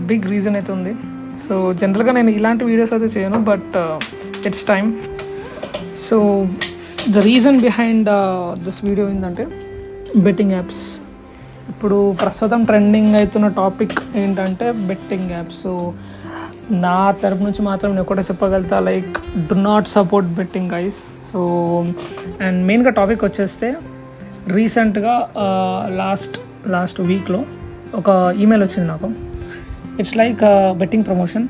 Big reason అయితే ఉంది. So జనరల్గా నేను ఇలాంటి వీడియోస్ అయితే చేయను, but it's time. So the reason behind this video ఏంటంటే బెట్టింగ్ యాప్స్. ఇప్పుడు ప్రస్తుతం ట్రెండింగ్ అవుతున్న టాపిక్ ఏంటంటే బెట్టింగ్ యాప్స్. సో నా తరపు నుంచి మాత్రం నేను ఒకటే చెప్పగలుగుతా, like do not support betting guys. So and మెయిన్గా టాపిక్ వచ్చేస్తే రీసెంట్గా లాస్ట్ వీక్లో ఒక ఈమెయిల్ వచ్చింది నాకు. It's like betting promotion,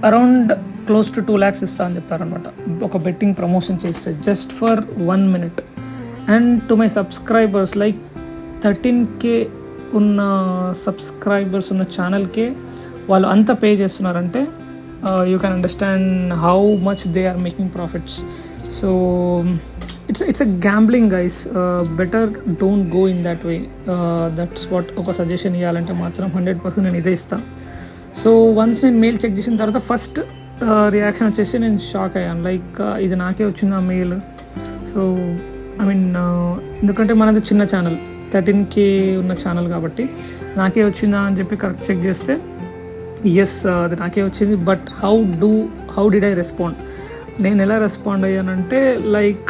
around close to 2 lakhs ఇస్తా అని చెప్పారనమాట ఒక బెట్టింగ్ ప్రమోషన్ చేస్తే, just for 1 minute. And to my subscribers, like 13K ఉన్న సబ్స్క్రైబర్స్ ఉన్న ఛానల్కే వాళ్ళు అంత పే చేస్తున్నారంటే you can understand how much they are making profits. So it's a gambling guys. Better don't go in that way. That's what ఒక suggestion ఇవ్వాలంటే మాత్రం 100% నేను ఇదే ఇస్తాను. సో వన్స్ నేను మెయిల్ చెక్ చేసిన తర్వాత ఫస్ట్ రియాక్షన్ వచ్చేసి నేను షాక్ అయ్యాను, లైక్ ఇది నాకే వచ్చింది ఆ మెయిల్. సో ఐ మీన్ ఎందుకంటే మనది చిన్న ఛానల్, 13K ఉన్న ఛానల్ కాబట్టి నాకే వచ్చిందా అని చెప్పి కరెక్ట్ చెక్ చేస్తే ఎస్ అది నాకే వచ్చింది. But how did I respond? నేను ఎలా రెస్పాండ్ అయ్యానంటే, లైక్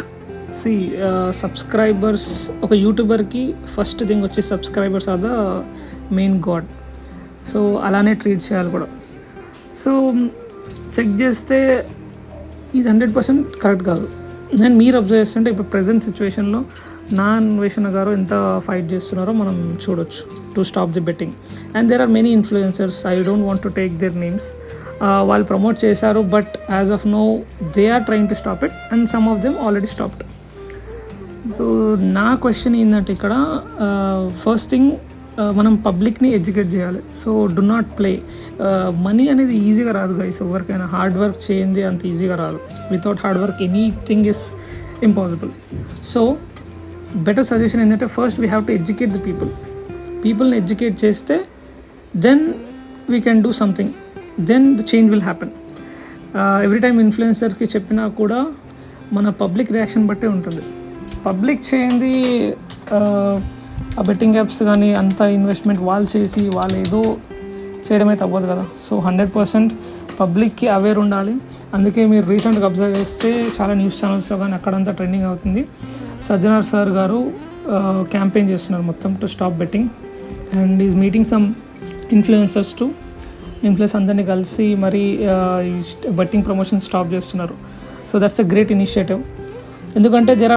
సబ్స్క్రైబర్స్, ఒక యూట్యూబర్కి ఫస్ట్ థింగ్ వచ్చి subscribers are the main god. So అలానే ట్రీట్ చేయాలి కూడా. సో చెక్ చేస్తే ఇది 100% కరెక్ట్ కాదు. నేను మీరు అబ్జర్వ్ చేస్తుంటే ఇప్పుడు ప్రజెంట్ సిచ్యువేషన్లో నా అన్వేషణ గారు ఎంత ఫైట్ చేస్తున్నారో మనం చూడొచ్చు to stop the betting. And there are many influencers, I don't want to take their names. వాళ్ళు ప్రమోట్ చేశారు, but as of now they are trying to stop it and some of them already stopped. So నా question ఏంటంటే ఇక్కడ first thing మనం పబ్లిక్ని educate చేయాలి. So do not play. Money అనేది ఈజీగా రాదు గైస్, ఎవరికైనా హార్డ్ వర్క్ చేయండి అంత ఈజీగా రాదు. Without hard work anything is impossible. So better suggestion ఏంటంటే first we have to educate the పీపుల్ని ఎడ్యుకేట్ చేస్తే then we can do something, then the change will happen. Every time ఇన్ఫ్లుయెన్సర్కి చెప్పినా కూడా మన పబ్లిక్ రియాక్షన్ బట్టే ఉంటుంది. పబ్లిక్ చేయండి ఆ బెట్టింగ్ యాప్స్ కానీ అంత ఇన్వెస్ట్మెంట్ వాళ్ళు చేసి వాళ్ళు ఏదో చేయడం అయితే అవ్వదు కదా. సో 100% పబ్లిక్కి అవేర్ ఉండాలి. అందుకే మీరు రీసెంట్గా అబ్జర్వ్ చేస్తే చాలా న్యూస్ ఛానల్స్లో కానీ అక్కడంతా ట్రెండింగ్ అవుతుంది. సజ్జనార్ సార్ గారు క్యాంపెయిన్ చేస్తున్నారు మొత్తం to stop betting. And is meeting some influencers to influence అందరినీ కలిసి మరి బెట్టింగ్ ప్రమోషన్ స్టాప్ చేస్తున్నారు. So that's a great initiative. ఎందుకంటే దేర్